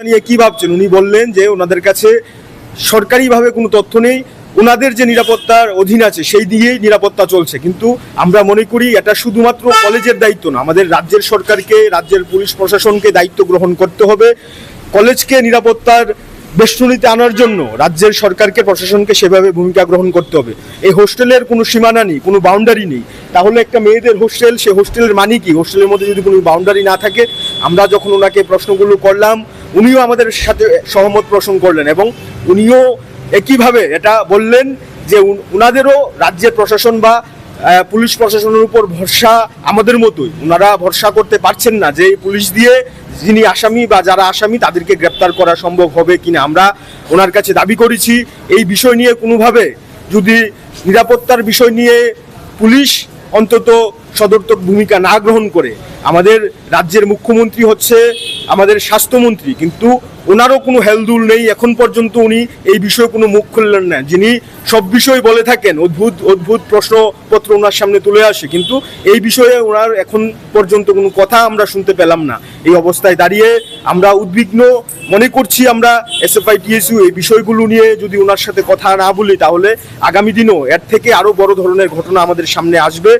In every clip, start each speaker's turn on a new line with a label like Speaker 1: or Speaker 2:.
Speaker 1: নিয়ে কি ভাবছেন? উনি বললেন যে ওনাদের কাছে সরকারিভাবে কোনো তথ্য নেই, ওনাদের যে নিরাপত্তার অধীন আছে সেই দিয়েই নিরাপত্তা চলছে। কিন্তু আমরা মনে করি এটা শুধুমাত্র কলেজের দায়িত্ব না, আমাদের রাজ্যের সরকারকে, রাজ্যের পুলিশ প্রশাসনকে দায়িত্ব গ্রহণ করতে হবে। কলেজকে নিরাপত্তার বেষ্টনীতে আনার জন্য রাজ্যের সরকারকে, প্রশাসনকে সেভাবে ভূমিকা গ্রহণ করতে হবে। এই হোস্টেলের কোনো সীমানা নেই, কোনো বাউন্ডারি নেই। তাহলে একটা মেয়েদের হোস্টেল, সে হোস্টেলের মানে কি? হোস্টেলের মধ্যে যদি কোনো বাউন্ডারি না থাকে, আমরা যখন ওনাকে প্রশ্নগুলো করলাম উনিও আমাদের সাথে সহমত পোষণ করলেন এবং উনিও একইভাবে এটা বললেন যে ওনাদেরও রাজ্যের প্রশাসন বা পুলিশ প্রশাসনের উপর ভরসা আমাদের মতোই। ওনারা ভরসা করতে পারছেন না যে পুলিশ দিয়ে যিনি আসামি বা যারা আসামি তাদেরকে গ্রেপ্তার করা সম্ভব হবে কিনা। আমরা ওনার কাছে দাবি করেছি এই বিষয় নিয়ে কোনোভাবে যদি নিরাপত্তার বিষয় নিয়ে পুলিশ অন্তত সদর্থক ভূমিকা না গ্রহণ করে, আমাদের রাজ্যের মুখ্যমন্ত্রী হচ্ছে আমাদের স্বাস্থ্যমন্ত্রী, কিন্তু ওনারও কোনো হেলদুল নেই। এখন পর্যন্ত উনি এই বিষয়ে কোনো মুখ খুললেন না। যিনি সব বিষয় বলে থাকেন, অদ্ভুত অদ্ভুত প্রশ্নপত্র ওনার সামনে তুলে আসে, কিন্তু এই বিষয়ে ওনার এখন পর্যন্ত কোনো কথা আমরা শুনতে পেলাম না। এই অবস্থায় দাঁড়িয়ে আমরা উদ্বিগ্ন মনে করছি। আমরা এসএফআই টিএসইউ এই বিষয়গুলো নিয়ে যদি ওনার সাথে কথা না বলি, তাহলে আগামী দিনও এর থেকে আরও বড় ধরনের ঘটনা আমাদের সামনে আসবে।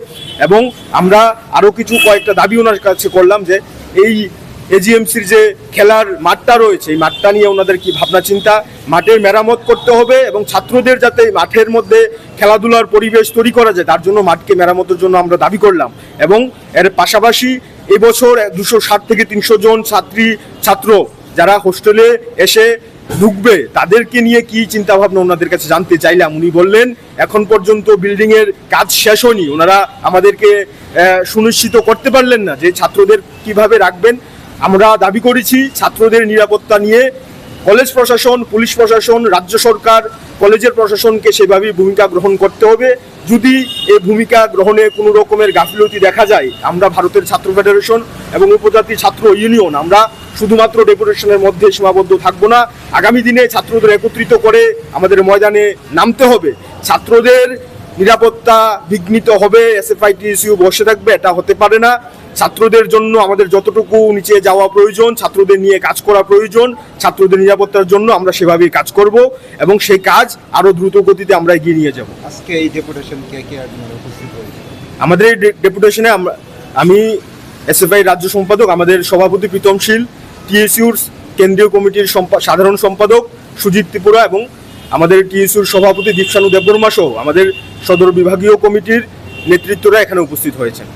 Speaker 1: এবং আমরা আরও কয়েকটা দাবি ওনার কাছে করলাম যে এই এজিএমসির যে খেলার মাঠটা রয়েছে, এই মাঠটা নিয়ে ওনাদের কি ভাবনা চিন্তা, মাঠের মেরামত করতে হবে এবং ছাত্রদের যাতে মাঠের মধ্যে খেলাধুলার পরিবেশ তৈরি করা যায়, তার জন্য মাঠকে মেরামতের জন্য আমরা দাবি করলাম। এবং এর পাশাপাশি এবছর 260 থেকে 300 জন ছাত্র যারা হোস্টেলে এসে ঢুকবে, তাদেরকে নিয়ে কি চিন্তা ভাবনা ওনাদের কাছে জানতে চাইলাম। উনি বললেন এখন পর্যন্ত বিল্ডিংয়ের কাজ শেষ হয়নি, ওনারা আমাদেরকে সুনিশ্চিত করতে পারলেন না যে ছাত্রদের কিভাবে রাখবেন। আমরা দাবি করেছি ছাত্রদের নিরাপত্তা নিয়ে কলেজ প্রশাসন, পুলিশ প্রশাসন, রাজ্য সরকার, কলেজের প্রশাসনকে সেভাবেই ভূমিকা গ্রহণ করতে হবে। যদি এই ভূমিকা গ্রহণে কোনো রকমের গাফিলতি দেখা যায়, আমরা ভারতের ছাত্র ফেডারেশন এবং উপজাতি ছাত্র ইউনিয়ন আমরা শুধুমাত্র ডেপুটেশনের মধ্যে সীমাবদ্ধ থাকবো না। আগামী দিনে ছাত্রদের একত্রিত করে আমাদের ময়দানে নামতে হবে। ছাত্রদের নিরাপত্তা বিঘ্নিত হবে, এসএফআই টিএসইউ বসে থাকবে, এটা হতে পারে না। ছাত্রদের জন্য আমাদের যতটুকু নিচে যাওয়া প্রয়োজন, ছাত্রদের নিয়ে কাজ করা প্রয়োজন, ছাত্রদের নিরাপত্তার জন্য আমরা সেভাবেই কাজ করব এবং সেই কাজ আরও দ্রুত গতিতে আমরা এগিয়ে নিয়ে যাব।
Speaker 2: আজকে এই ডেপুটেশন কে উপস্থিত হয়েছে?
Speaker 1: আমাদের এই ডেপুটেশনে আমি এসএফআই রাজ্য সম্পাদক, আমাদের সভাপতি প্রীতম শীল, টিএসইউর কেন্দ্রীয় কমিটির সাধারণ সম্পাদক সুজিত ত্রিপুরা এবং আমাদের টিএসইউর সভাপতি দীপসানু দেববর্মা সহ আমাদের সদর বিভাগীয় কমিটির নেতৃত্বরা এখানে উপস্থিত হয়েছেন।